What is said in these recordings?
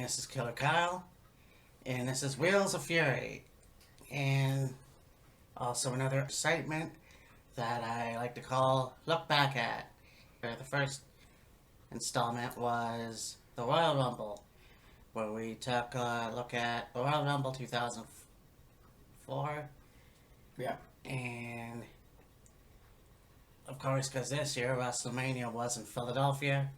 this is Killer Kyle, and this is Wheels of Fury, and also another segment that I like to call Look Back At. The first installment was the Royal Rumble, where we took a look at the Royal Rumble 2004. Yeah. And, of course, because this year WrestleMania was in Philadelphia,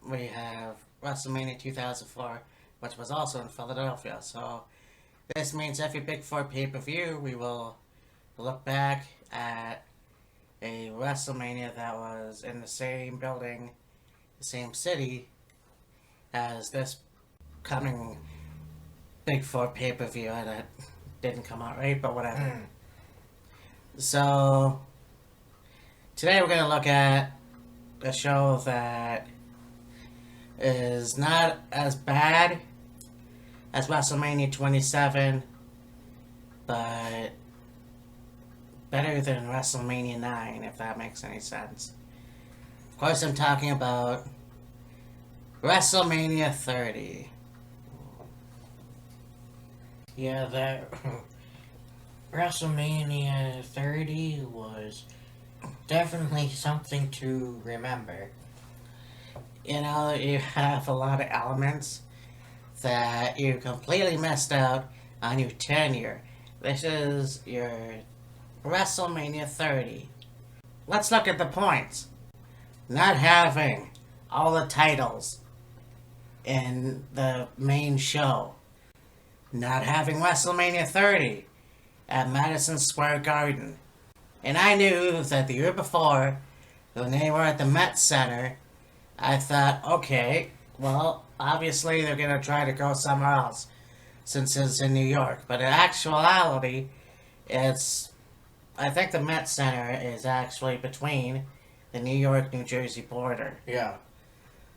we have WrestleMania 2004, which was also in Philadelphia. So this means every Big Four pay-per-view, we will look back at a WrestleMania that was in the same building, the same city, as this coming Big Four pay-per-view, and it didn't come out right, but whatever. So today we're going to look at a show that is not as bad as WrestleMania 27, but better than WrestleMania 9, if that makes any sense. Of course, I'm talking about WrestleMania 30. Yeah, that WrestleMania 30 was definitely something to remember. You know, you have a lot of elements that you completely missed out on your tenure. This is your WrestleMania 30. Let's look at the points. Not having all the titles in the main show. Not having WrestleMania 30 at Madison Square Garden. And I knew that the year before, when they were at the Met Center, I thought, okay, well, obviously they're going to try to go somewhere else since it's in New York. But in actuality, I think the Met Center is actually between the New York-New Jersey border. Yeah.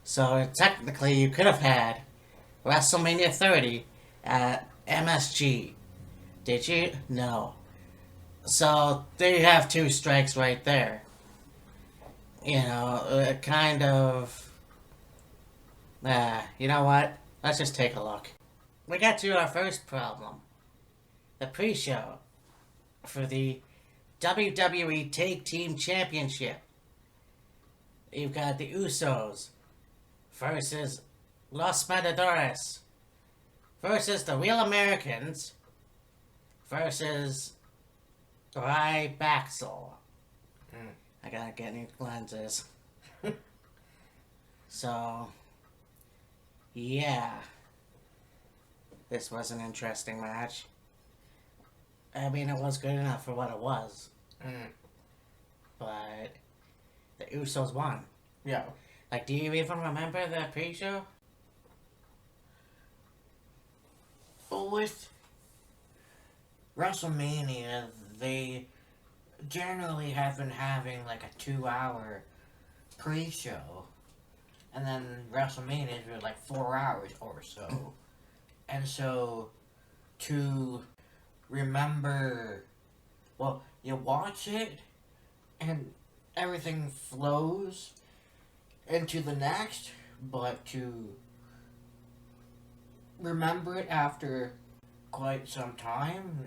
So technically you could have had WrestleMania 30 at MSG. Did you? No. So there you have two strikes right there. You know, kind of... you know what? Let's just take a look. We got to our first problem. The pre-show for the WWE Tag Team Championship. You've got the USOs versus Los Matadores versus the Real Americans versus RYBACKSOL. I gotta get new lenses. So, yeah. This was an interesting match. I mean, it was good enough for what it was. But the Usos won. Yeah. Like, do you even remember the pre-show? But with WrestleMania, they generally have been having like a 2-hour pre-show. And then WrestleMania is like 4 hours or so. And so, to remember, well, you watch it, and everything flows into the next, but to remember it after quite some time,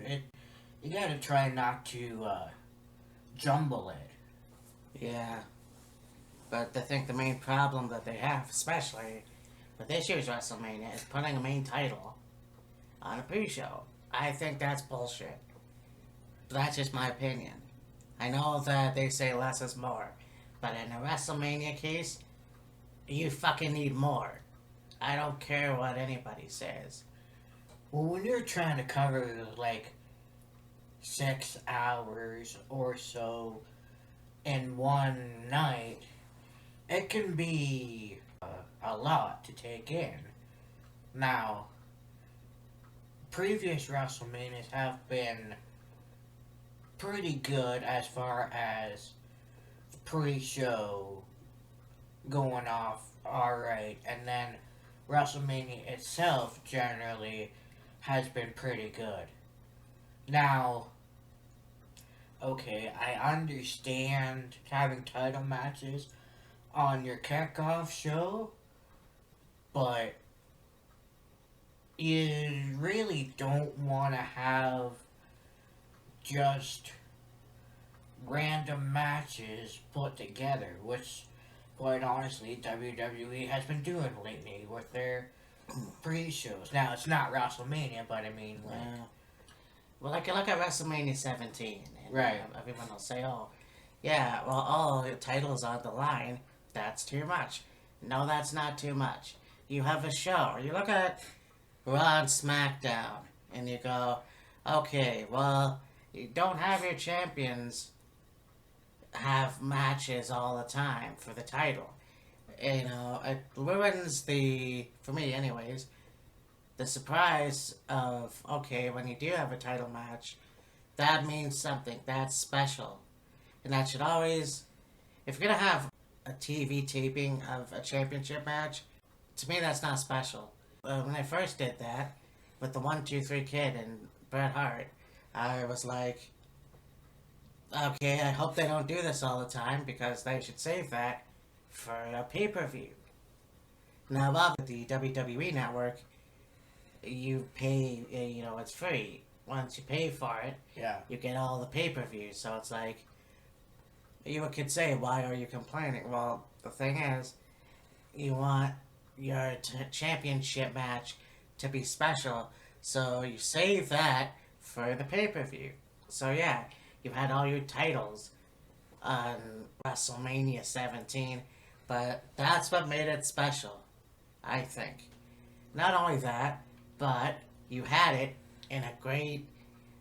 you gotta try not to jumble it. Yeah. But I think the main problem that they have, especially with this year's WrestleMania, is putting a main title on a pre-show. I think that's bullshit. But that's just my opinion. I know that they say less is more, but in a WrestleMania case, you fucking need more. I don't care what anybody says. Well, when you're trying to cover like 6 hours or so in one night, it can be a lot to take in. Now, previous WrestleManias have been pretty good as far as the pre-show going off alright, and then WrestleMania itself generally has been pretty good. Now, okay, I understand having title matches on your kickoff show, but you really don't want to have just random matches put together, which, quite honestly, WWE has been doing lately with their pre-shows. Now, it's not WrestleMania, but I mean, like... Yeah. Well, like, look at WrestleMania 17. And, Right. everyone will say, oh, yeah, well, all the titles on the line, that's too much. No, that's not too much. You have a show. You look at Raw and SmackDown, and you go, okay, well, you don't have your champions have matches all the time for the title. You know, it ruins for me anyways, the surprise of, okay, when you do have a title match, that means something. That's special. And that should always, if you're going to have a TV taping of a championship match, to me that's not special. When I first did that, with the 1-2-3 Kid and Bret Hart, I was like, okay, I hope they don't do this all the time because they should save that for a pay-per-view. Now, Bob, with the WWE Network, you pay, you know, it's free. Once you pay for it, Yeah. you get all the pay-per-views. So it's like, you could say, why are you complaining? Well, the thing is, you want your championship match to be special, so you save that for the pay-per-view. So yeah, you had all your titles on WrestleMania 17, but that's what made it special, I think. Not only that, but you had it in a great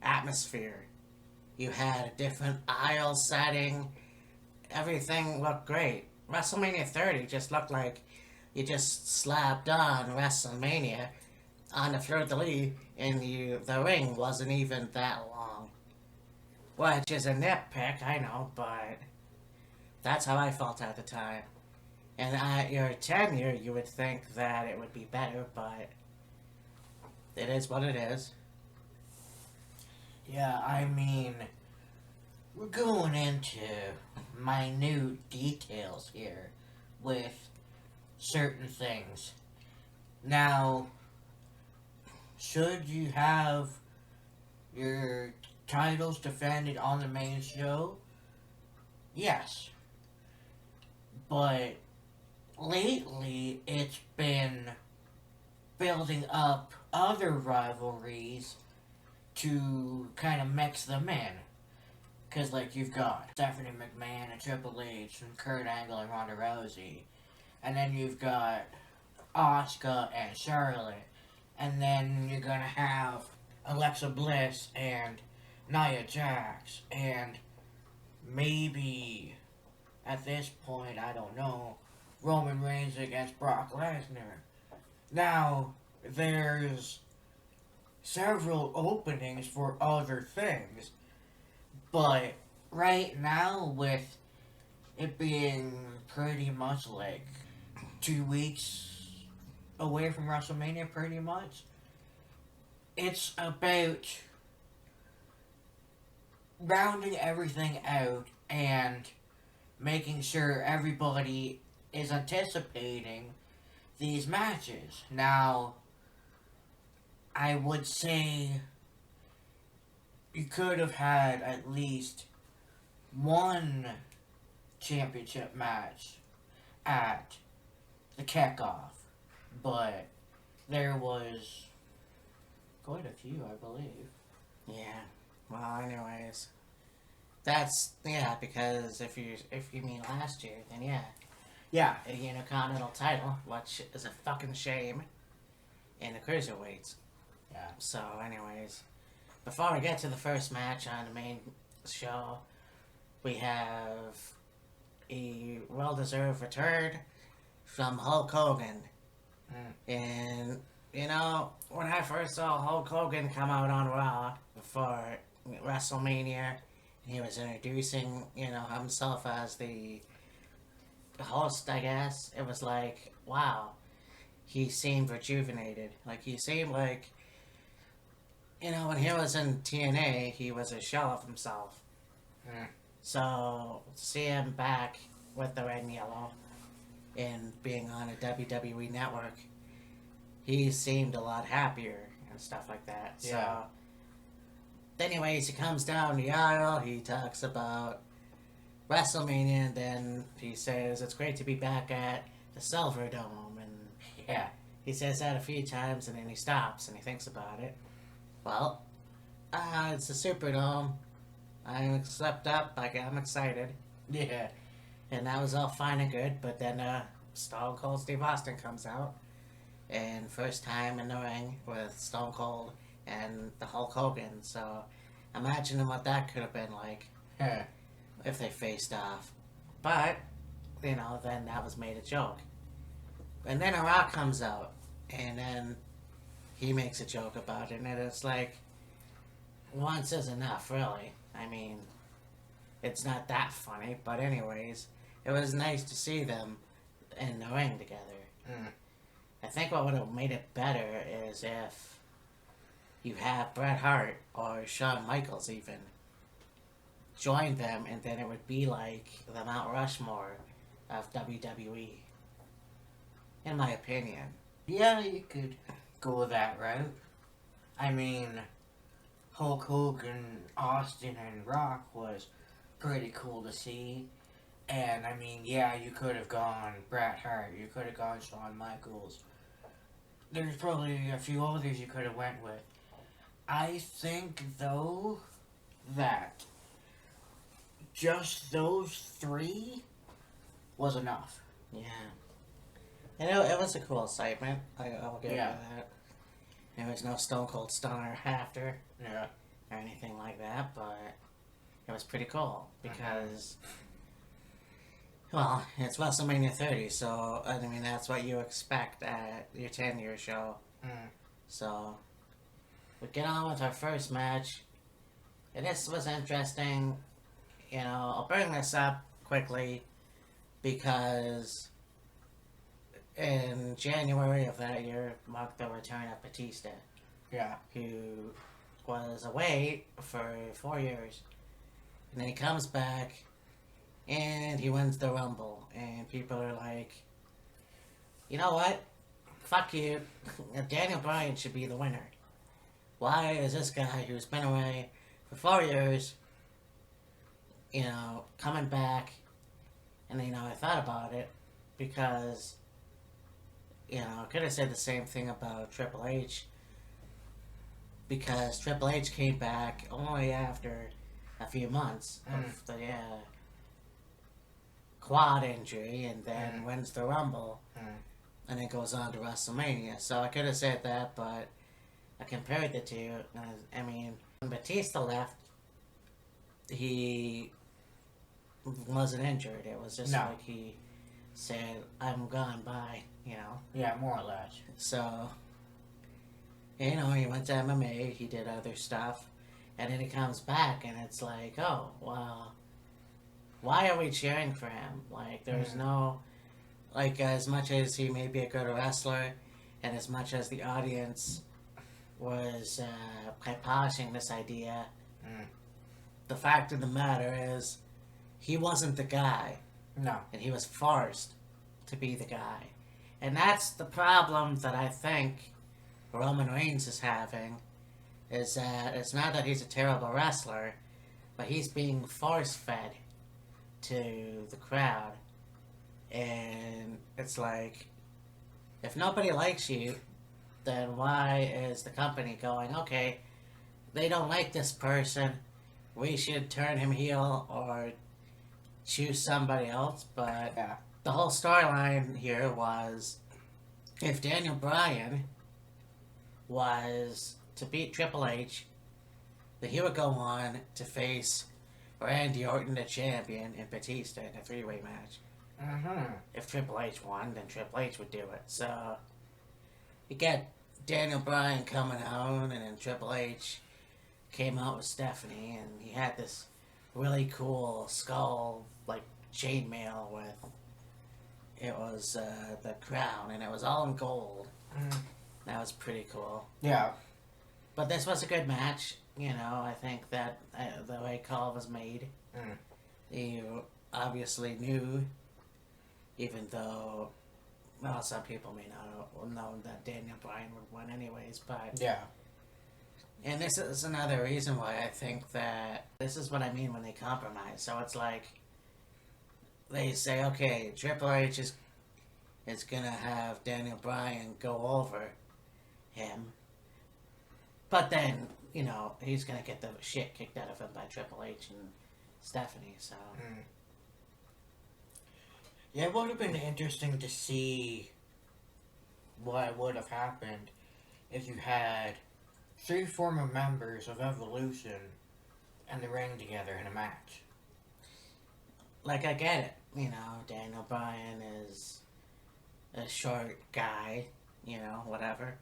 atmosphere. You had a different aisle setting. Everything looked great. WrestleMania 30 just looked like you just slapped on WrestleMania on the fleur-de-lis, and the ring wasn't even that long. Which is a nitpick, I know, but that's how I felt at the time. And at your tenure, you would think that it would be better, but it is what it is. Yeah, I mean, we're going into minute details here with certain things. Now, should you have your titles defended on the main show? Yes. But lately, it's been building up other rivalries to kind of mix them in. Because, like, you've got Stephanie McMahon and Triple H and Kurt Angle and Ronda Rousey. And then you've got Asuka and Charlotte. And then you're going to have Alexa Bliss and Nia Jax. And maybe, at this point, I don't know, Roman Reigns against Brock Lesnar. Now, there's several openings for other things. But right now, with it being pretty much like 2 weeks away from WrestleMania, pretty much, it's about rounding everything out and making sure everybody is anticipating these matches. Now, I would say you could have had at least one championship match at the kickoff, but there was quite a few, I believe. Yeah. Well, anyways, that's because if you mean last year, then Yeah. a Intercontinental title, which is a fucking shame, in the cruiserweights. Yeah. So, anyways, before we get to the first match on the main show, we have a well-deserved return from Hulk Hogan. And, when I first saw Hulk Hogan come out on Raw for WrestleMania, he was introducing, himself as the host, I guess. It was like, wow, he seemed rejuvenated. Like, he seemed like, when he was in TNA, he was a shell of himself. So, to see him back with the red and yellow and being on a WWE network, he seemed a lot happier and stuff like that. Yeah. So, anyways, he comes down the aisle. He talks about WrestleMania, and then he says it's great to be back at the Silver Dome, and Yeah. he says that a few times, and then he stops and he thinks about it. Well, it's the Superdome. I'm swept up. I'm excited. Yeah. And that was all fine and good, but then Stone Cold Steve Austin comes out, and first time in the ring with Stone Cold and the Hulk Hogan. So imagine what that could have been like Yeah. if they faced off. But, you know, then that was made a joke. And then a Rock comes out, and then he makes a joke about it, and it's like, once is enough, really. I mean, it's not that funny, but anyways, it was nice to see them in the ring together. Mm. I think what would have made it better is if you have Bret Hart or Shawn Michaels even join them, and then it would be like the Mount Rushmore of WWE, in my opinion. Yeah, you could go that route. I mean, Hulk Hogan, Austin, and Rock was pretty cool to see. And, I mean, yeah, you could have gone Bret Hart, you could have gone Shawn Michaels. There's probably a few others you could have went with. I think, though, that just those three was enough. Yeah. You know, it was a cool segment. I'll give Yeah. you that. There was no Stone Cold Stunner after Yeah. or anything like that, but it was pretty cool because, well, it's WrestleMania 30, so I mean that's what you expect at your 10-year show. Mm. So we get on with our first match, and this was interesting. You know, I'll bring this up quickly because in January of that year marked the return of Batista, Yeah. who was away for 4 years. And then he comes back and he wins the Rumble. And people are like, you know what? Fuck you. Daniel Bryan should be the winner. Why is this guy who's been away for 4 years, you know, coming back? And, you know, I thought about it because, you know, I could have said the same thing about Triple H, because Triple H came back only after a few months of the quad injury, and then wins the Rumble, and then goes on to WrestleMania. So I could have said that, but I compared the two. I mean, when Batista left, he wasn't injured. It was just No. like he said, "I'm gone, bye," you know. Yeah, more or less. So, you know, he went to MMA, he did other stuff, and then he comes back, and it's like, oh, well, why are we cheering for him? Like, there's no, like, as much as he may be a good wrestler, and as much as the audience was polishing this idea, the fact of the matter is, he wasn't the guy, No. and he was forced to be the guy. And that's the problem that I think Roman Reigns is having, is that it's not that he's a terrible wrestler, but he's being force-fed to the crowd. And it's like, if nobody likes you, then why is the company going, okay, they don't like this person, we should turn him heel or choose somebody else? But Yeah. the whole storyline here was, if Daniel Bryan was to beat Triple H, that he would go on to face Randy Orton, the champion, and Batista in a three-way match. If Triple H won, then Triple H would do it. So you get Daniel Bryan coming out, and then Triple H came out with Stephanie, and he had this really cool skull, like chainmail with, it was the crown, and it was all in gold. That was pretty cool. Yeah. But this was a good match. You know, I think that the way call was made, you obviously knew, even though well, some people may not know that Daniel Bryan would win anyways, but Yeah. and this is another reason why I think that this is what I mean when they compromise. So it's like they say, okay, Triple H is gonna have Daniel Bryan go over him, but then he's gonna get the shit kicked out of him by Triple H and Stephanie. So Yeah, it would have been interesting to see what would have happened if you had 3 former members of Evolution in the ring together in a match. like I get it, Daniel Bryan is a short guy, whatever.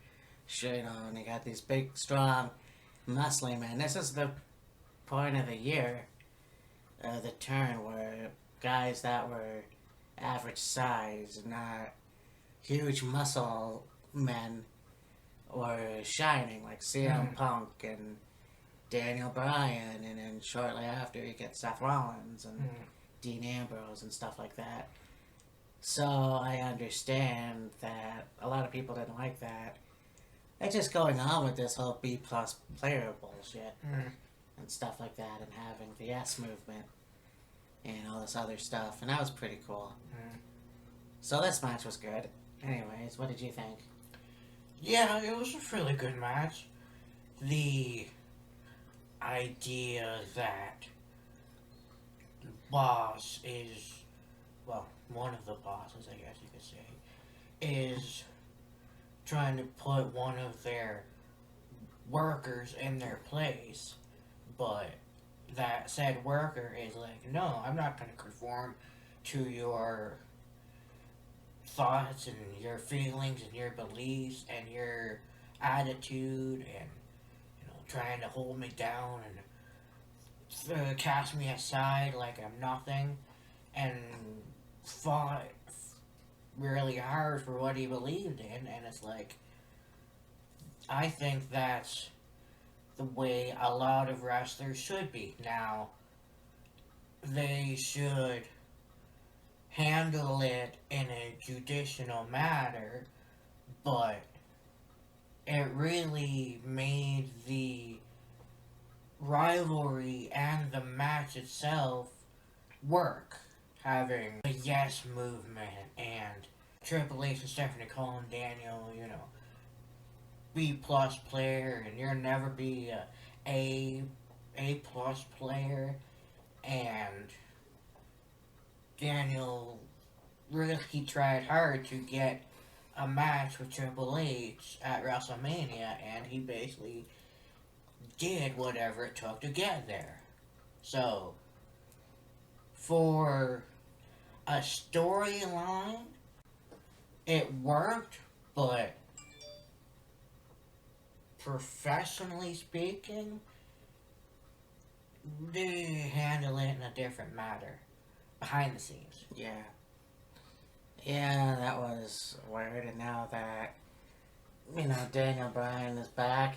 Sure, and you got these big, strong, muscly men. This is the point of the year, the turn where guys that were average size, not huge muscle men, were shining, like CM Punk and Daniel Bryan, and then shortly after you get Seth Rollins and Dean Ambrose and stuff like that. So I understand that a lot of people didn't like that. It's just going on with this whole B plus player bullshit and stuff like that, and having the S movement and all this other stuff, and that was pretty cool. So this match was good. Anyways, what did you think? Yeah, it was a really good match. The idea that the boss is, well, one of the bosses, I guess you could say, is trying to put one of their workers in their place, but that said worker is like, no, I'm not going to conform to your thoughts and your feelings and your beliefs and your attitude, and trying to hold me down and cast me aside like I'm nothing, and fought really hard for what he believed in. And it's like, I think that's the way a lot of wrestlers should be. Now, they should handle it in a judicial manner, but it really made the rivalry and the match itself work. Having the yes movement and Triple H and Stephanie calling Daniel, B plus player, and you'll never be a plus player, and Daniel really tried hard to get a match with Triple H at WrestleMania, and he basically did whatever it took to get there. So, for a storyline, it worked, but professionally speaking, they handle it in a different manner behind the scenes. Yeah, that was weird. And now that Daniel Bryan is back,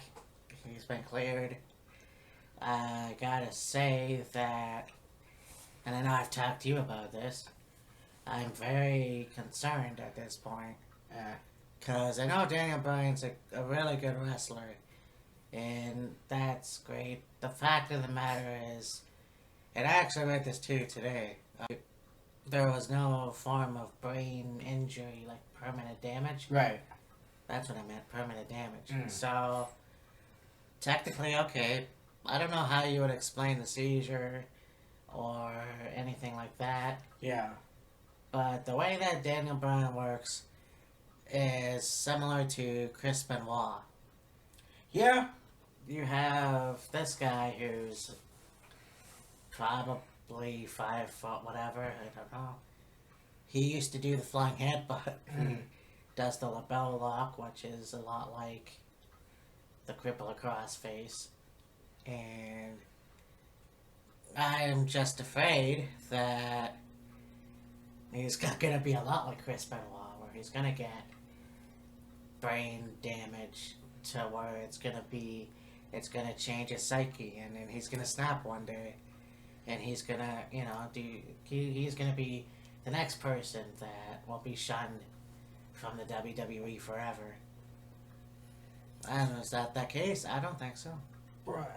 he's been cleared. I gotta say that, and I know I've talked to you about this, I'm very concerned at this point, because I know Daniel Bryan's a really good wrestler, and that's great. The fact of the matter is, and I actually read this too today, there was no form of brain injury, like permanent damage. Right. That's what I meant, permanent damage. So, technically, okay, I don't know how you would explain the seizure or anything like that. Yeah. But the way that Daniel Bryan works is similar to Chris Benoit. Yeah. You have this guy who's probably 5 foot, whatever, I don't know. He used to do the flying headbutt. He does the lapel lock, which is a lot like the cripple across face. And I'm just afraid that he's going to be a lot like Chris Benoit, where he's going to get brain damage to where it's going to change his psyche, and then he's going to snap one day, and he's going to, he's going to be the next person that will be shunned from the WWE forever. I don't know, is that the case? I don't think so.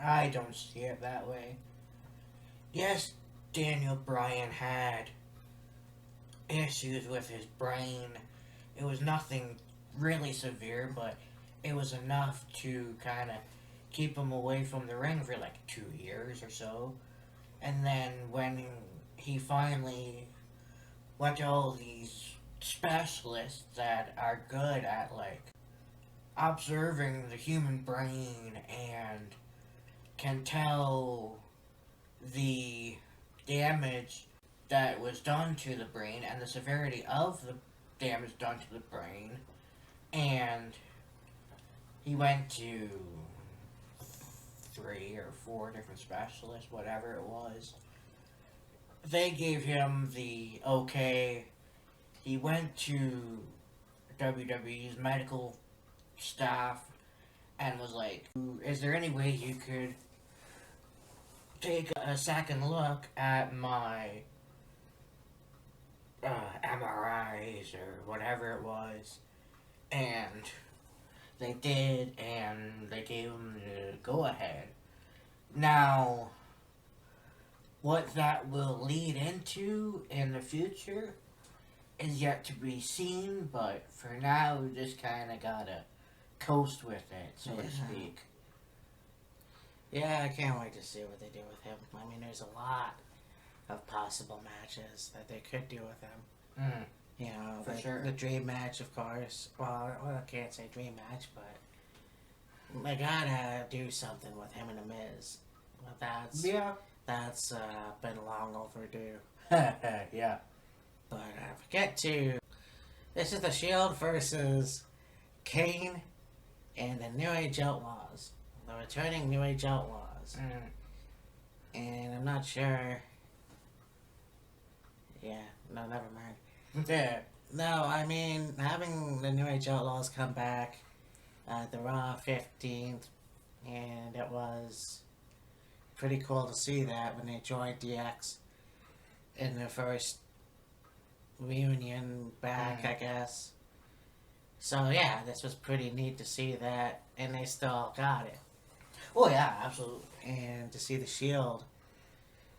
I don't see it that way. Yes, Daniel Bryan had issues with his brain. It was nothing really severe, but it was enough to kind of keep him away from the ring for like 2 years or so. And then when he finally went to all these specialists that are good at like observing the human brain and can tell the damage that was done to the brain and the severity of the damage done to the brain, and he went to 3 or 4 different specialists, whatever it was. They gave him the okay. He went to WWE's medical staff and was like, is there any way you could take a second look at my MRIs or whatever it was? And they did, and they gave him the go ahead. Now, what that will lead into in the future is yet to be seen, but for now, we just kind of gotta coast with it, so to speak. Yeah, I can't wait to see what they do with him. I mean, there's a lot of possible matches that they could do with him. Mm. You know, For sure. The dream match, of course. Well, I can't say dream match, but they gotta do something with him and The Miz. But that's been long overdue. Yeah. But forget to. This is the Shield versus Kane and the New Age Outlaws. The returning New Age Outlaws. And I'm not sure. Yeah, no, never mind. Yeah. No, I mean, having the New Age Outlaws come back the Raw 15th, and it was pretty cool to see that when they joined DX in their first reunion back, I guess. So yeah, this was pretty neat to see that, and they still got it. Oh yeah, absolutely. And to see the Shield,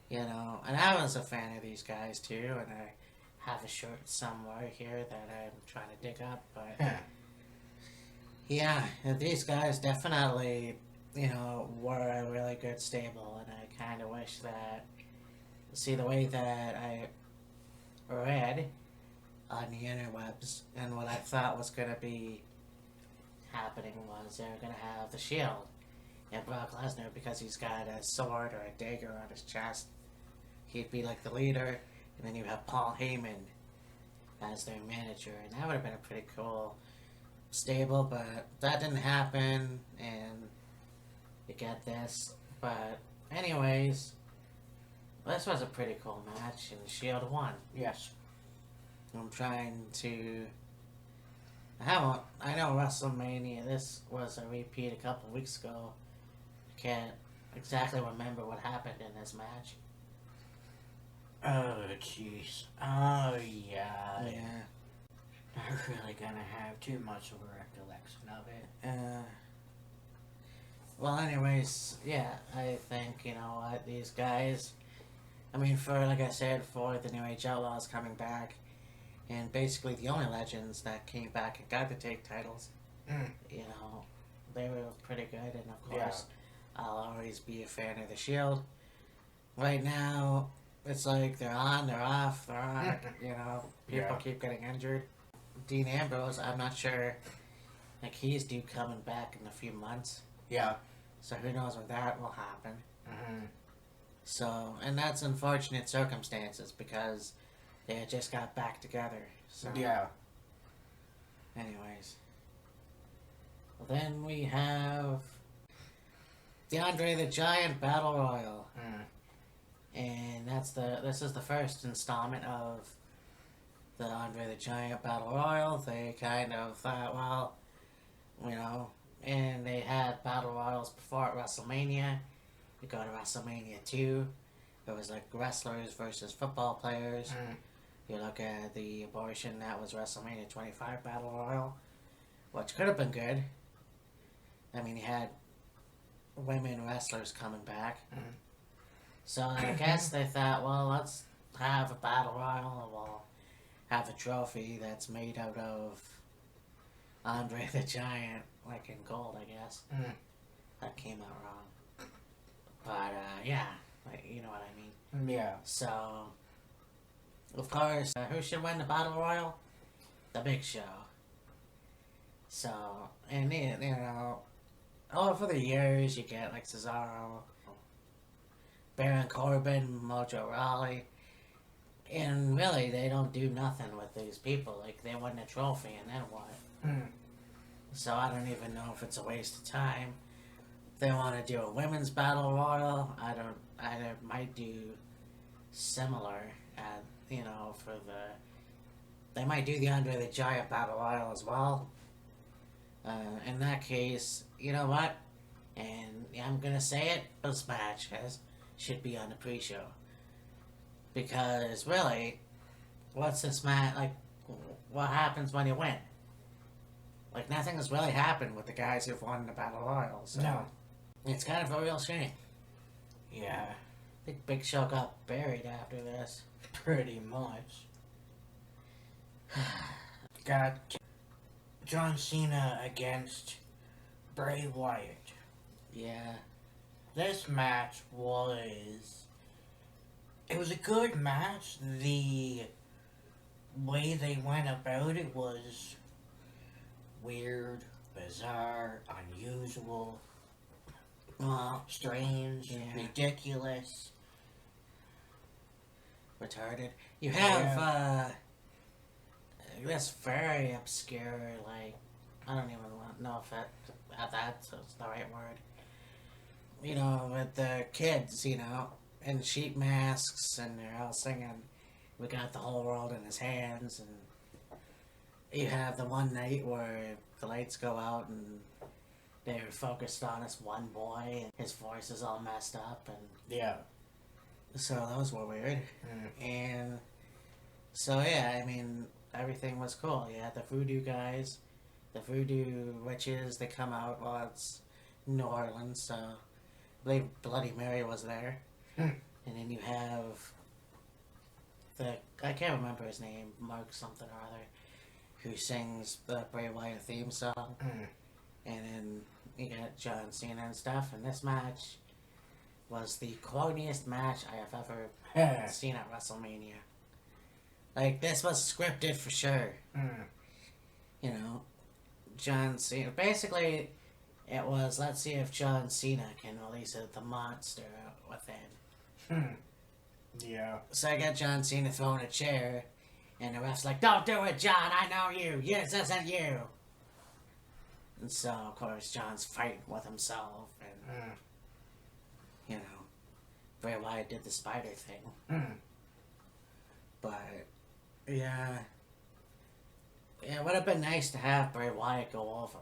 you know, and I was a fan of these guys too, and I have a shirt somewhere here that I'm trying to dig up, but yeah, these guys definitely, you know, were a really good stable, and I kind of wish that, see the way that I read on the interwebs, and what I thought was going to be happening was they were going to have the Shield and Brock Lesnar, because he's got a sword or a dagger on his chest. He'd be like the leader, and then you have Paul Heyman as their manager, and that would have been a pretty cool stable, but that didn't happen, and you get this. But anyways, this was a pretty cool match, and Shield won. Yes. I'm trying to. I know WrestleMania, this was a repeat a couple weeks ago. I can't exactly remember what happened in this match. Oh, jeez. Oh, yeah. Yeah. Not really gonna have too much of a recollection of it. Well, anyways, yeah, I think, you know what, these guys, I mean, for, like I said, for the New Age Outlaws coming back, and basically the only legends that came back and got to take titles, you know, they were pretty good, and of course, I'll always be a fan of the Shield. Right now, it's like they're on, they're off, they're on, you know, people keep getting injured. Dean Ambrose, I'm not sure, like, he's due coming back in a few months. Yeah. So who knows when that will happen. So, and that's unfortunate circumstances, because they had just got back together. So, yeah. Anyways. Well, then we have the Andre the Giant Battle Royal. And this is the first installment of the Andre the Giant Battle Royal. They kind of thought, well, you know, and they had Battle Royals before at WrestleMania. You go to WrestleMania 2, it was like wrestlers versus football players. You look at the abortion that was WrestleMania 25 Battle Royal, which could have been good. I mean, you had women wrestlers coming back. So I guess they thought, well, let's have a Battle Royal and we'll have a trophy that's made out of Andre the Giant, like in gold, I guess. That came out wrong. But, yeah, like, you know what I mean. Yeah. So, of course, who should win the Battle Royal? The Big Show. So, and you know, over the years you get like Cesaro, Baron Corbin, Mojo Rawley, and really they don't do nothing with these people. Like they win a trophy and then what? So I don't even know if it's a waste of time. If they want to do a women's battle royal, I might do similar. You know, for they might do the Andre the Giant battle royal as well. In that case, you know what? And I'm gonna say it. This match should be on the pre-show because really, what's this match like? What happens when you win? Like nothing has really happened with the guys who've won the battle royal. So No. it's kind of a real shame. Yeah. I think Big Show got buried after this. Pretty much. Got John Cena against Bray Wyatt. Yeah. This match was... It was a good match. The way they went about it was weird, bizarre, unusual, strange, Yeah. ridiculous. Retarded. You have this very obscure, like, I don't even know if that's the right word. You know, with the kids, you know, in sheep masks, and they're all singing, "We got the whole world in his hands," and you have the one night where the lights go out and they're focused on this one boy, and his voice is all messed up, and Yeah. so those were weird. And so yeah, I mean, everything was cool. You had the voodoo guys, the voodoo witches. They come out. Well, it's New Orleans, so I believe Bloody Mary was there. And then you have I can't remember his name, Mark something or other, who sings the Bray Wyatt theme song. And then you got John Cena and stuff. And this match was the corniest match I have ever seen at WrestleMania. Like, this was scripted for sure. You know, John Cena. Basically, it was, let's see if John Cena can release the monster within. Yeah. So I got John Cena throwing a chair, and the ref's like, "Don't do it, John, I know you. Yes, this isn't you." And so, of course, John's fighting with himself, and, you know, Bray Wyatt did the spider thing. But, yeah. It would have been nice to have Bray Wyatt go over.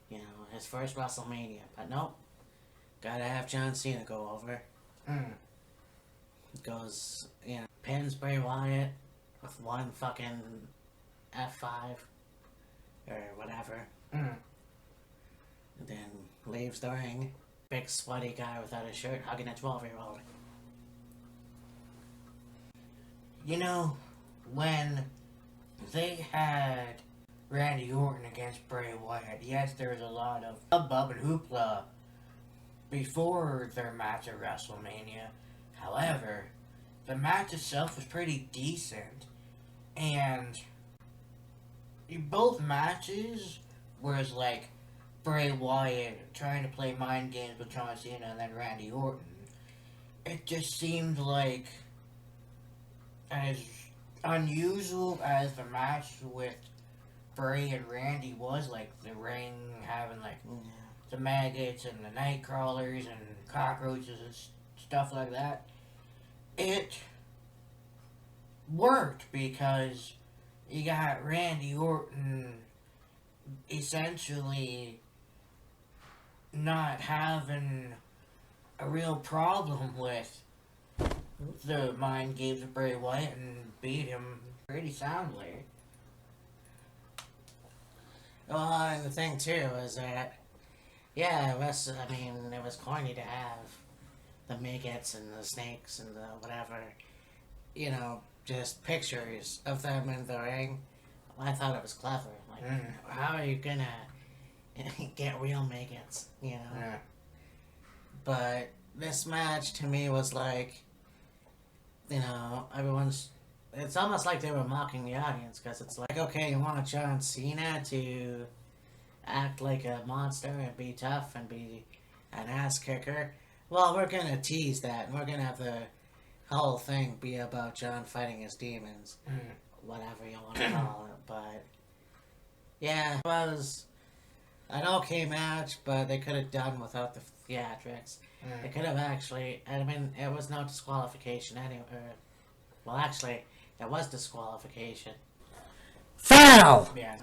You know, his first WrestleMania. But nope. Gotta have John Cena go over. Goes, you know, pins Bray Wyatt with one fucking F5 or whatever. And then leaves the ring. Big sweaty guy without a shirt hugging a 12-year-old. You know, when they had Randy Orton against Bray Wyatt, yes, there was a lot of hubbub and hoopla before their match at WrestleMania. However, the match itself was pretty decent, and both matches was like Bray Wyatt trying to play mind games with John Cena and then Randy Orton. It just seemed like, as unusual as the match with Bray and Randy was, like the ring having like the maggots and the night crawlers and cockroaches and stuff like that, it worked because you got Randy Orton essentially not having a real problem with the mind games of Bray Wyatt and beat him pretty soundly. Well, and the thing too is that, yeah, it was, I mean, it was corny to have the maggots and the snakes and the whatever, you know, just pictures of them in the ring. I thought it was clever. Like, how are you gonna get real maggots, you know? Yeah. But this match to me was like, you know, it's almost like they were mocking the audience, because it's like, okay, you want John Cena to act like a monster and be tough and be an ass kicker? Well, we're gonna tease that, and we're gonna have the whole thing be about John fighting his demons, whatever you want to call it. But yeah, it was an okay match, but they could have done without the theatrics. They could have actually, I mean, it was no disqualification anyway. Well, actually, it was disqualification. Foul! Yeah.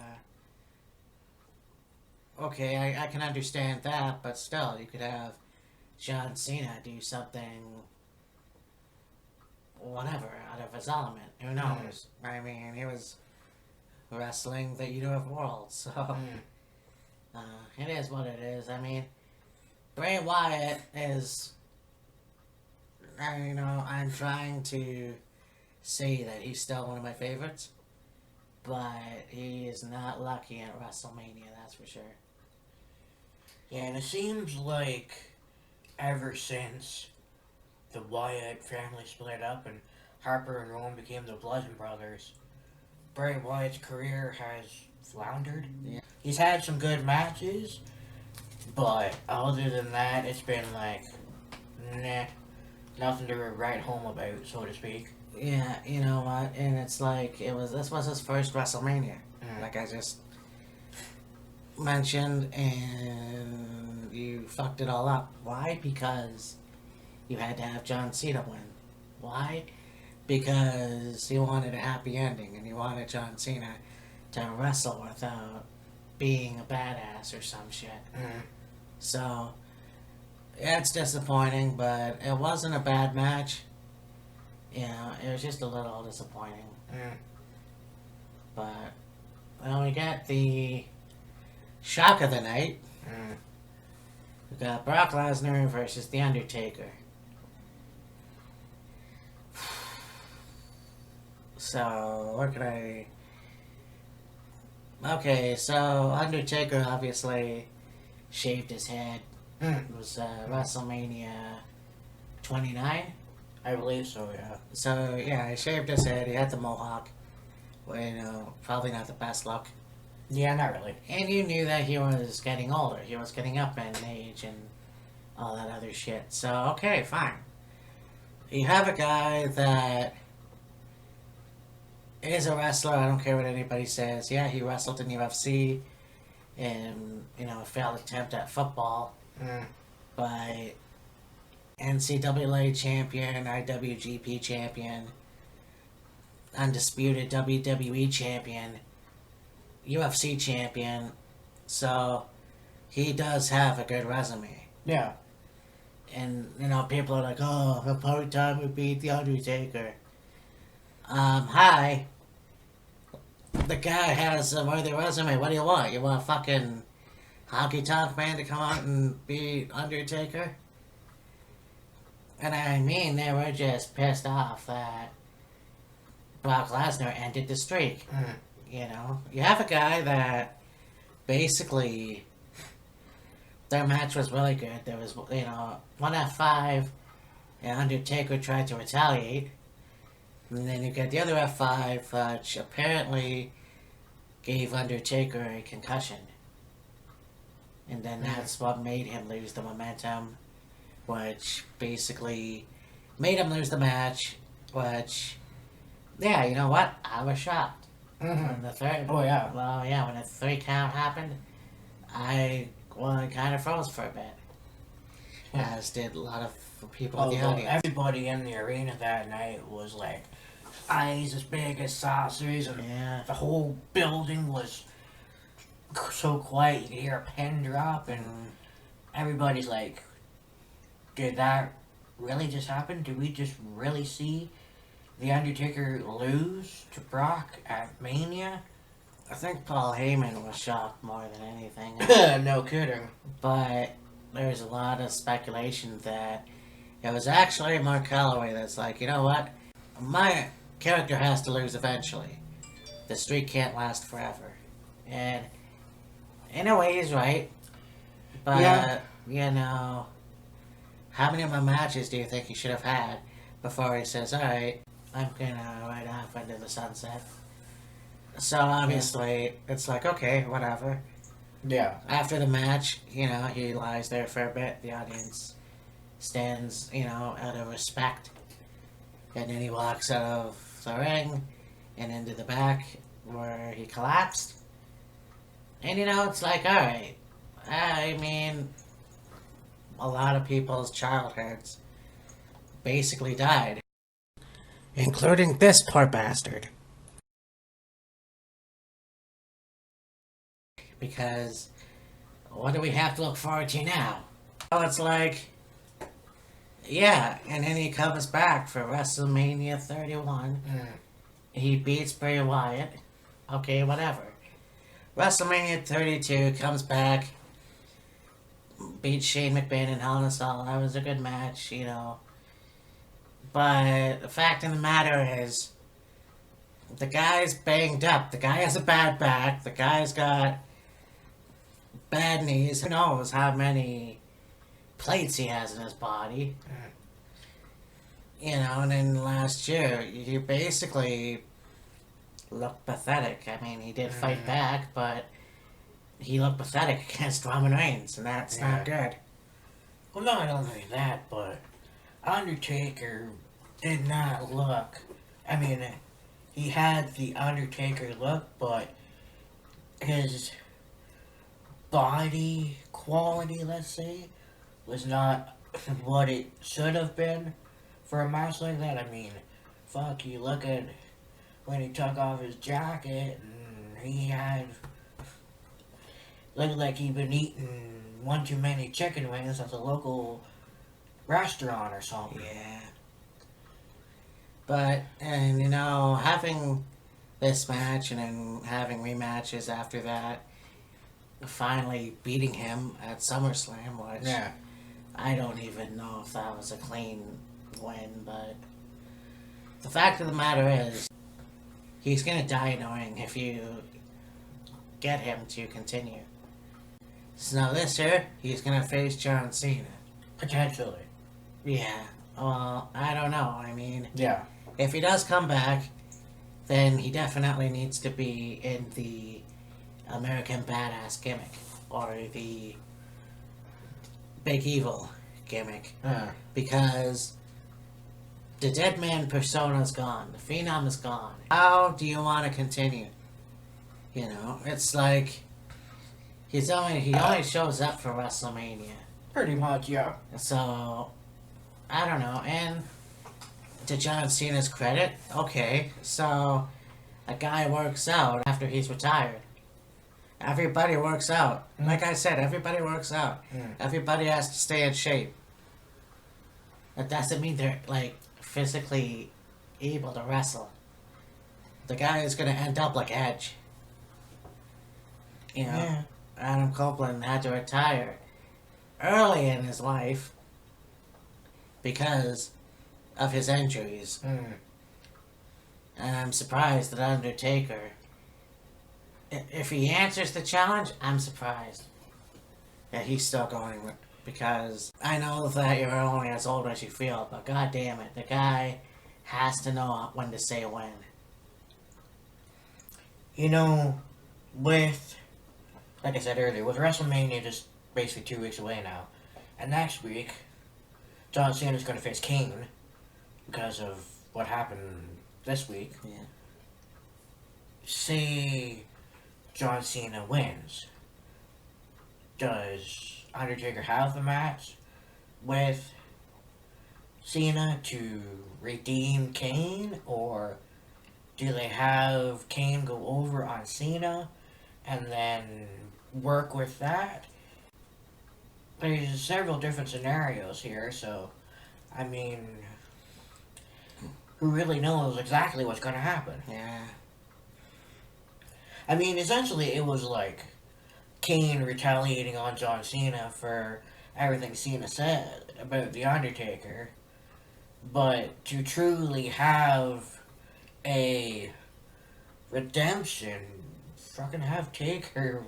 Okay, I can understand that, but still, you could have John Cena do something, whatever, out of his element. Who knows? I mean, he was wrestling the Eater of Worlds, so it is what it is. I mean, Bray Wyatt is, you know, I'm trying to say that he's still one of my favorites, but he is not lucky at WrestleMania, that's for sure. Yeah, and it seems like ever since the Wyatt family split up and Harper and Rowan became the Bludgeon Brothers, Bray Wyatt's career has floundered. Yeah. He's had some good matches, but other than that, it's been like, nah, nothing to write home about, so to speak. Yeah, you know what? And it's like, this was his first WrestleMania, like I just mentioned, and you fucked it all up. Why? Because you had to have John Cena win. Why? Because you wanted a happy ending, and you wanted John Cena to wrestle without being a badass or some shit. So, yeah, it's disappointing, but it wasn't a bad match. You know, it was just a little disappointing. But, well, we got the shock of the night. We got Brock Lesnar versus The Undertaker. So, what could I... Okay, so Undertaker obviously shaved his head. It was WrestleMania 29? I believe so, yeah. So, yeah, he shaved his head. He had the mohawk. Well, you know, probably not the best look. Yeah, not really. And you knew that he was getting older. He was getting up in age and all that other shit. So, okay, fine. You have a guy that is a wrestler. I don't care what anybody says. Yeah, he wrestled in UFC and, you know, a failed attempt at football. But NCAA champion, IWGP champion, undisputed WWE champion, UFC champion. So he does have a good resume. Yeah. And, you know, people are like, oh, about time we beat The Undertaker. Hi. The guy has a worthy resume. What do you want? You want a fucking Honky Tonk Man to come out and be Undertaker? And I mean, they were just pissed off that Brock Lesnar ended the streak. You know? You have a guy that basically... Their match was really good. There was, you know, 1 F5, and Undertaker tried to retaliate. And then you get the other F5, which apparently gave Undertaker a concussion. And then that's what made him lose the momentum, which basically made him lose the match, which, yeah, you know what? I was shocked. When the third... Oh, yeah. Well, yeah, when the 3 count happened, I kind of froze for a bit. As did a lot of people in the audience. Everybody in the arena that night was like eyes as big as saucers, and the whole building was so quiet you could hear a pin drop, and everybody's like, did that really just happen? Did we just really see The Undertaker lose to Brock at Mania? I think Paul Heyman was shocked more than anything. No kidding. But there's a lot of speculation that it was actually Mark Calloway that's like, you know what? My character has to lose eventually. The streak can't last forever. And in a way, he's right. But, Yeah. you know, how many more matches do you think he should have had before he says, alright, I'm gonna ride off into the sunset? So obviously, it's like, okay, whatever. Yeah. After the match, you know, he lies there for a bit. The audience stands, you know, out of respect. And then he walks out of the ring and into the back where he collapsed. And, you know, it's like, alright. I mean, a lot of people's childhoods basically died. Including this poor bastard. Because what do we have to look forward to now? Well, it's like, yeah, and then he comes back for WrestleMania 31. He beats Bray Wyatt. Okay, whatever. WrestleMania 32 comes back, beats Shane McMahon in Hell in a Cell. That was a good match, you know. But the fact of the matter is, the guy's banged up. The guy has a bad back. The guy's got bad knees. Who knows how many plates he has in his body? You know, and then last year, he basically looked pathetic. I mean, he did fight back, but he looked pathetic against Roman Reigns, and that's not good. Well, not only that, but Undertaker did not look. I mean, he had the Undertaker look, but his body quality, let's say, was not what it should have been for a match like that. I mean, fuck, you look at when he took off his jacket and he had looked like he'd been eating one too many chicken wings at the local restaurant or something. Yeah. But, and you know, having this match and then having rematches after that, finally beating him at SummerSlam, which I don't even know if that was a clean win, but the fact of the matter is, he's gonna die in the ring if you get him to continue. So this year, he's gonna face John Cena. Potentially. Yeah, well, I don't know. I mean, Yeah. if he does come back, then he definitely needs to be in the American Badass gimmick, or the Big Evil gimmick, because the Dead Man persona's gone, the Phenom is gone. How do you want to continue? You know, it's like he only shows up for WrestleMania, Pretty much, yeah. so I don't know. And to John Cena's credit, okay, so a guy works out after he's retired. Everybody works out. Like I said, everybody works out. Everybody has to stay in shape. That doesn't mean they're, like, physically able to wrestle. The guy is going to end up like Edge. You know, Adam Copeland had to retire early in his life because of his injuries. And I'm surprised that Undertaker, if he answers the challenge, I'm surprised that he's still going with, because I know that you're only as old as you feel, but god damn it, the guy has to know when to say when. You know, with, like I said earlier, with WrestleMania just basically 2 weeks away now, and next week, John Cena's going to face Kane because of what happened this week. Yeah. Say John Cena wins. Does Undertaker have the match with Cena to redeem Kane, or do they have Kane go over on Cena and then work with that? There's several different scenarios here, so I mean, who really knows exactly what's gonna happen? Yeah. I mean, essentially, it was like Kane retaliating on John Cena for everything Cena said about The Undertaker. But to truly have a redemption, fucking have Taker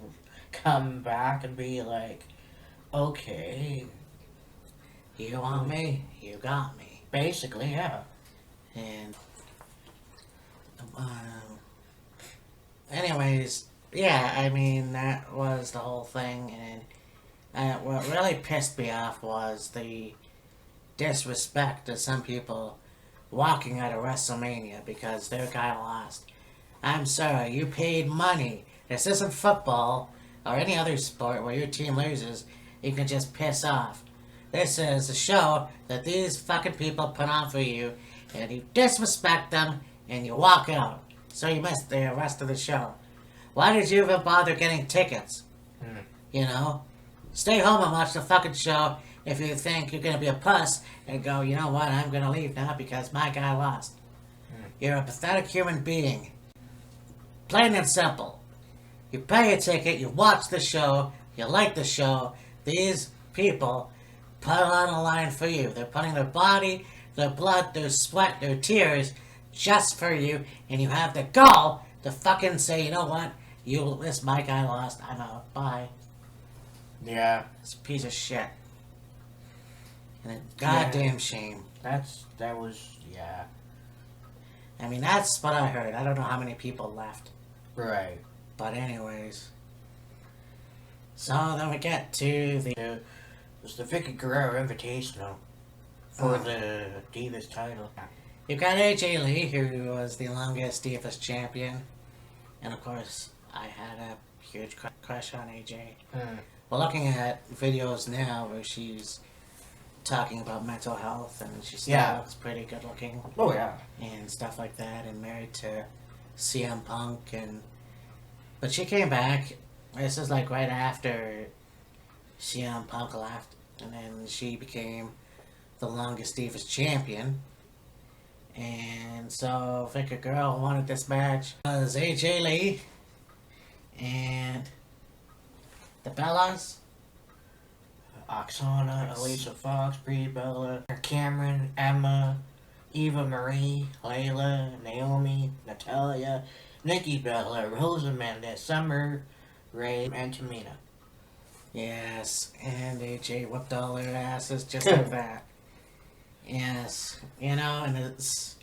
come back and be like, okay, You want me? You got me. basically, yeah. And, anyways, yeah, I mean, that was the whole thing. And what really pissed me off was the disrespect of some people walking out of WrestleMania because their guy lost. I'm sorry, you paid money. This isn't football or any other sport where your team loses. You can just piss off. This is a show that these fucking people put on for you, and you disrespect them and you walk out. So you missed the rest of the show. Why did you even bother getting tickets? You know? Stay home and watch the fucking show if you think you're gonna be a puss and go, you know what, I'm gonna leave now because my guy lost. You're a pathetic human being. Plain and simple. You pay a ticket, you watch the show, you like the show. These people put it on the line for you. They're putting their body, their blood, their sweat, their tears just for you, and you have the gall to fucking say, you know what, this my guy lost, I'm out, bye. Yeah, It's a piece of shit. And a goddamn shame. that was, yeah. I mean, that's what I heard. I don't know how many people left. Right. But anyways. So then we get to the... It was the Vicky Guerrero Invitational for the Divas title. You've got AJ Lee, who was the longest Divas champion. And of course, I had a huge crush on AJ. We're looking at videos now where she's talking about mental health, and she still looks pretty good looking. Oh, yeah. And stuff like that, and married to CM Punk, but she came back. This is like right after CM Punk left, and then she became the longest Divas champion. And so Vicky Guerrero wanted this match. It was AJ Lee and the Bellas. Oksana, Alicia Fox, Brie Bella, Cameron, Emma, Eva Marie, Layla, Naomi, Natalia, Nikki Bella, Rosa Mendez, Summer, Ray, and Tamina. Yes, and AJ whipped all their asses just like that. Yes, you know, and it's,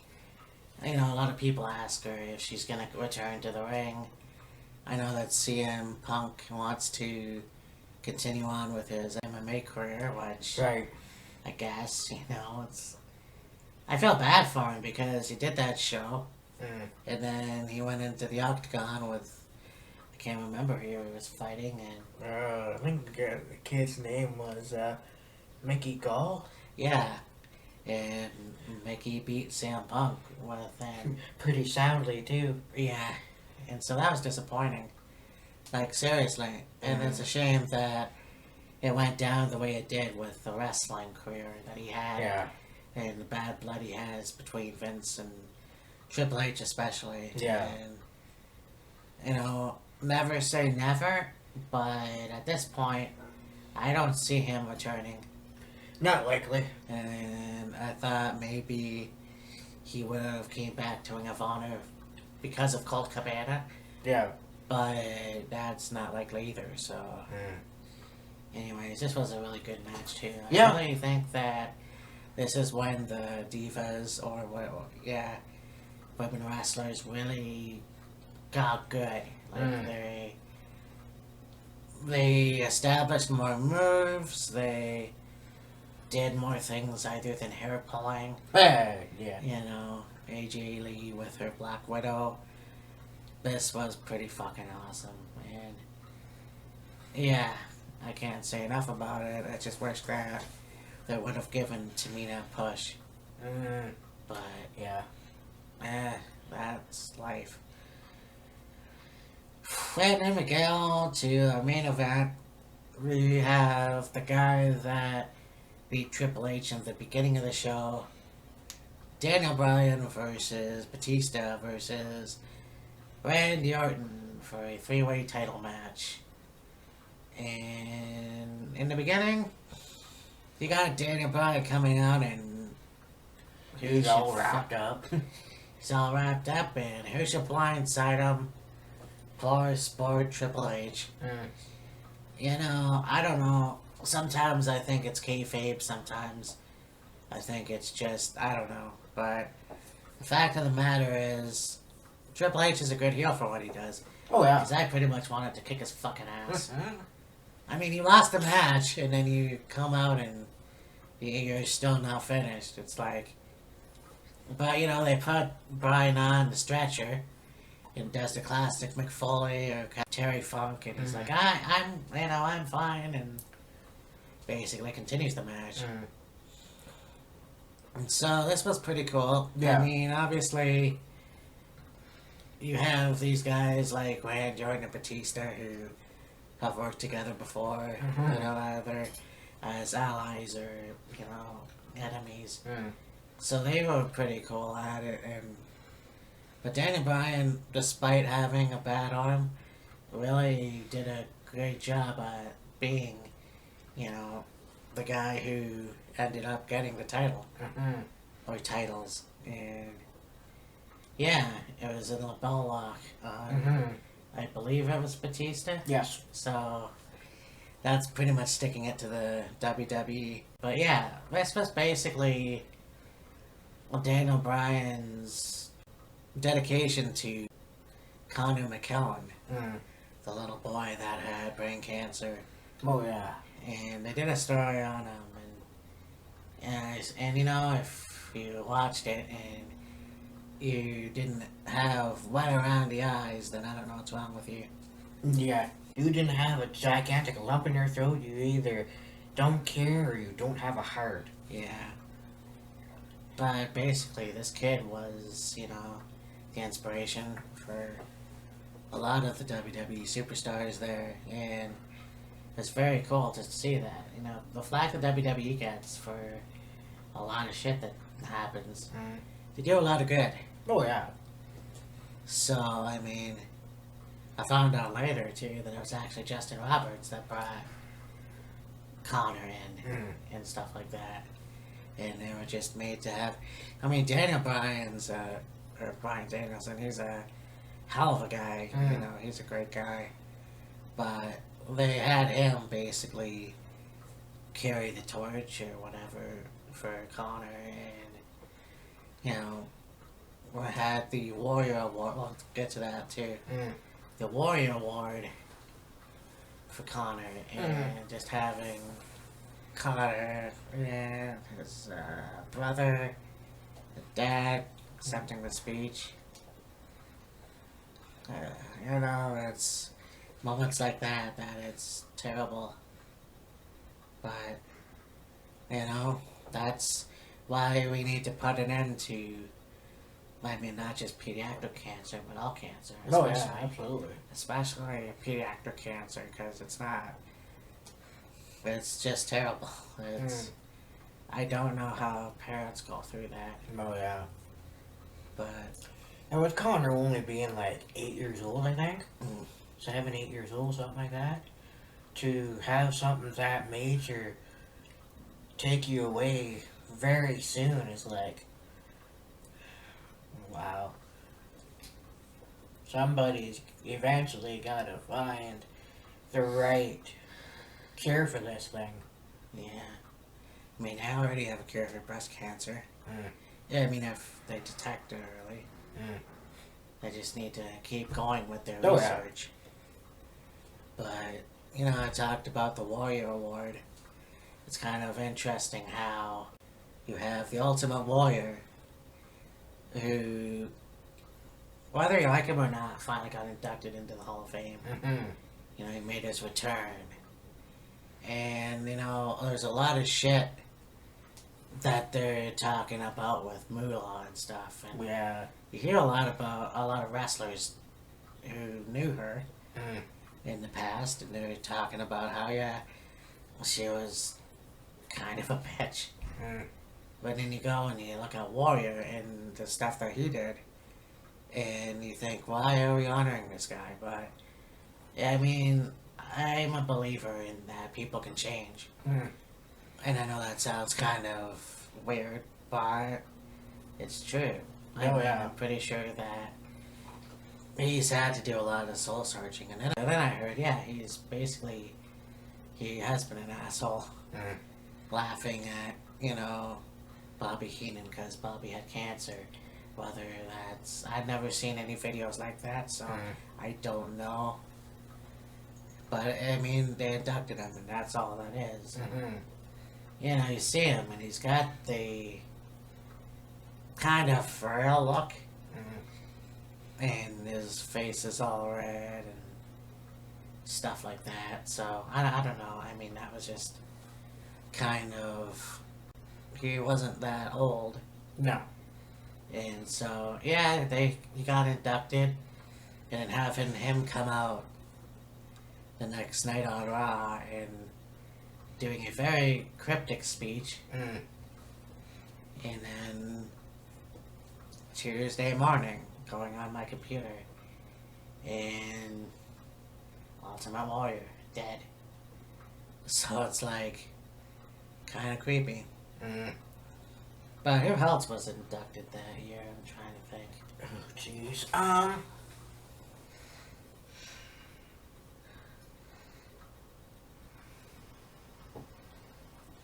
you know, a lot of people ask her if she's gonna return to the ring. I know that CM Punk wants to continue on with his MMA career, which Right. I guess, you know, it's... I feel bad for him because he did that show, and then he went into the octagon with, I can't remember who he was fighting, and... I think the kid's name was Mickey Gall. Yeah, and Mickey beat CM Punk with, and... Pretty soundly, too. Yeah, and so that was disappointing. Like, seriously. And it's a shame that it went down the way it did with the wrestling career that he had. Yeah. And the bad blood he has between Vince and Triple H especially. Yeah. And, you know, never say never, but at this point, I don't see him returning. Not likely. And I thought maybe he would have came back to Ring of Honor because of Colt Cabana. Yeah. But that's not likely either, so... Anyways, this was a really good match, too. Yeah. I really think that this is when the divas, or women wrestlers really got good. Like, they established more moves, they did more things other than hair pulling. Yeah. You know, AJ Lee with her Black Widow. This was pretty fucking awesome, and yeah, I can't say enough about it. I just wish that they would have given Tamina a push, but Yeah. that's life. And then we go to our main event. We have the guy that beat Triple H in the beginning of the show. Daniel Bryan versus Batista versus Randy Orton for a 3-way title match. And in the beginning, you got Daniel Bryan coming out and He's all wrapped up. He's all wrapped up, and who should blindside him? Poor sport Triple H. You know, I don't know. Sometimes I think it's kayfabe. Sometimes I think it's just, I don't know. But the fact of the matter is, Triple H is a good heel for what he does. Oh, yeah. Because I pretty much wanted to kick his fucking ass. I mean, he lost the match, and then you come out and you're still not finished. It's like, but you know, they put Bryan on the stretcher and does the classic Mick Foley or Terry Funk, and he's like, I'm fine, and basically continues the match. And so this was pretty cool. Yeah. I mean, obviously, you have these guys like Randy Orton and Batista who have worked together before, you know, either as allies or, you know, enemies. So they were pretty cool at it. But Daniel Bryan, despite having a bad arm, really did a great job at being, you know, the guy who ended up getting the title. Or titles. And yeah, it was in a bell lock on, I believe it was Batista. Yes. So that's pretty much sticking it to the WWE. But yeah, this was basically Daniel Bryan's dedication to Connor McKellen, the little boy that had brain cancer. Oh, yeah. And they did a story on him, and you know, if you watched it and you didn't have wet around the eyes, then I don't know what's wrong with you. Yeah. You didn't have a gigantic lump in your throat, you either don't care or you don't have a heart. Yeah. But basically, this kid was, you know, the inspiration for a lot of the WWE superstars there, and it's very cool to see that. You know, the flack that WWE gets for a lot of shit that happens, they do a lot of good. Oh, yeah. So, I mean, I found out later, too, that it was actually Justin Roberts that brought Connor in and stuff like that. And they were just made to have... I mean, Daniel Bryan's, or Bryan Danielson, he's a hell of a guy. You know, he's a great guy. But they had him basically carry the torch or whatever for Connor. And, you know, we had the Warrior Award. We'll get to that, too. The Warrior Award for Connor. And just having Connor and his brother, dad, accepting the speech. You know, it's moments like that it's terrible. But, you know, that's why we need to put an end to, I mean, not just pediatric cancer, but all cancer. Oh, yeah, absolutely. Especially pediatric cancer, because it's not... It's just terrible. It's... I don't know how parents go through that. Oh, yeah. But... And with Connor only being like 8 years old, I think. 7, 8 years old, something like that. To have something that major take you away very soon is like... Wow. Somebody's eventually gotta find the right cure for this thing. Yeah. I mean, I already have a cure for breast cancer. Yeah, I mean, if they detect it early. They just need to keep going with their research. But, you know, I talked about the Warrior Award. It's kind of interesting how you have the Ultimate Warrior who, whether you like him or not, finally got inducted into the Hall of Fame. You know, he made his return. And, you know, there's a lot of shit that they're talking about with Moolah and stuff. And Yeah. you hear a lot about a lot of wrestlers who knew her in the past, and they're talking about how, yeah, she was kind of a bitch. Mm. But then you go and you look at Warrior and the stuff that he did, and you think, why are we honoring this guy? But, I mean, I'm a believer in that people can change. Mm. And I know that sounds kind of weird, but it's true. I'm pretty sure that he's had to do a lot of soul searching. And then I heard, yeah, he has been an asshole. Mm. Laughing at, Bobby Heenan because Bobby had cancer. Whether that's... I've never seen any videos like that, so I don't know. But, I mean, they inducted him, and that's all that is. Mm-hmm. You see him, and he's got the kind of frail look. Mm-hmm. And his face is all red and stuff like that. So, I don't know. I mean, that was just kind of... He wasn't that old. No. And so, yeah, he got inducted. And having him come out the next night on Raw and doing a very cryptic speech. Mm. And then Tuesday morning, going on my computer, and Ultimate Warrior dead. So it's like kind of creepy. Mm. But who else was inducted that year? I'm trying to think. Oh, jeez.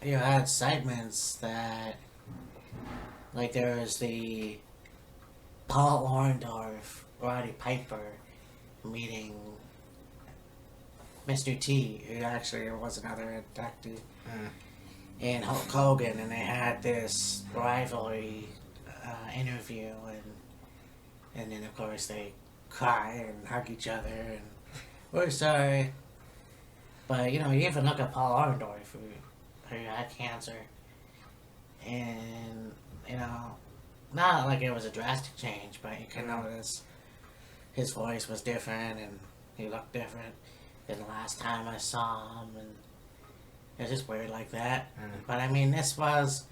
You had segments that, like there was the Paul Orndorff, Roddy Piper meeting Mr. T, who actually was another inductee, and Hulk Hogan, and they had this rivalry interview, and then of course they cry and hug each other, and we're sorry. But you even look at Paul Orndorff, who had cancer, and not like it was a drastic change, but you can notice his voice was different and he looked different than the last time I saw him, and it's just weird like that. But I mean, this was,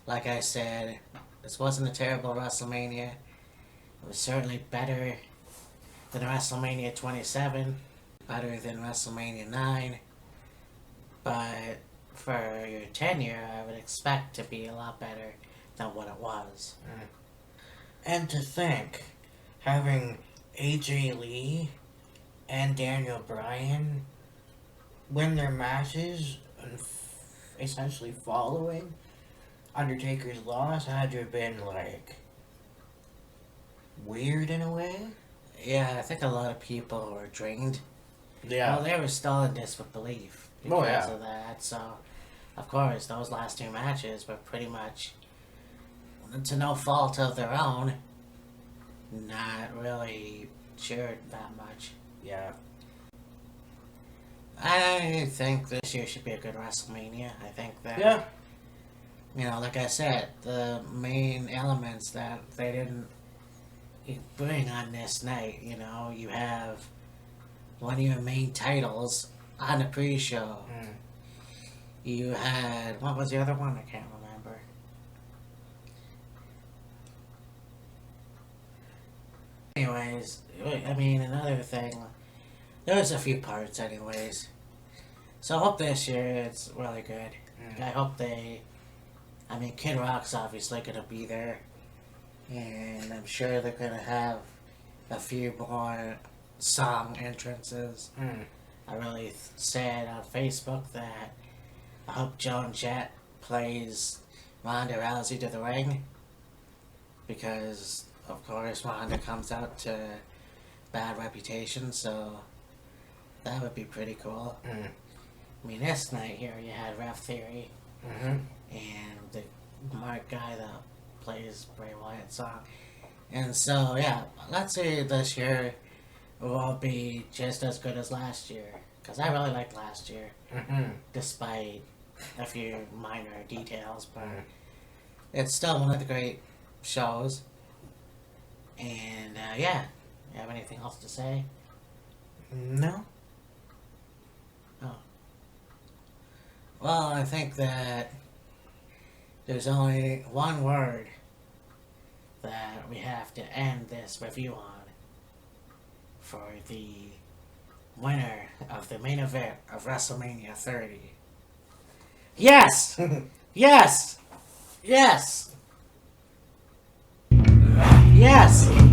like I said, this wasn't a terrible WrestleMania. It was certainly better than WrestleMania 27, better than WrestleMania 9, but for your tenure, I would expect to be a lot better than what it was. And to think, having AJ Lee and Daniel Bryan win their matches and essentially following Undertaker's loss had to have been like weird in a way. Yeah, I think a lot of people were drained. Yeah. Well, they were still in disbelief because of that. So, of course, those last two matches were pretty much, to no fault of their own, not really cheered that much. Yeah. I think this year should be a good WrestleMania. I think that, like I said, the main elements that they didn't bring on this night, you have one of your main titles on the pre-show. You had, what was the other one? I can't remember. Anyways, I mean, another thing, there's a few parts anyways. So I hope this year it's really good. I hope Kid Rock's obviously going to be there. And I'm sure they're going to have a few more song entrances. I really said on Facebook that I hope Joan Jett plays Ronda Rousey to the ring, because of course Ronda comes out to bad reputation, so that would be pretty cool. I mean, this night here you had Ref Theory and the Mark guy that plays Bray Wyatt's song, and so yeah, let's see this year will be just as good as last year, because I really liked last year, despite a few minor details, but it's still one of the great shows. And yeah, you have anything else to say? No. Oh. Well, I think that there's only one word that we have to end this review on for the winner of the main event of WrestleMania 30. Yes! Yes! Yes! Yes!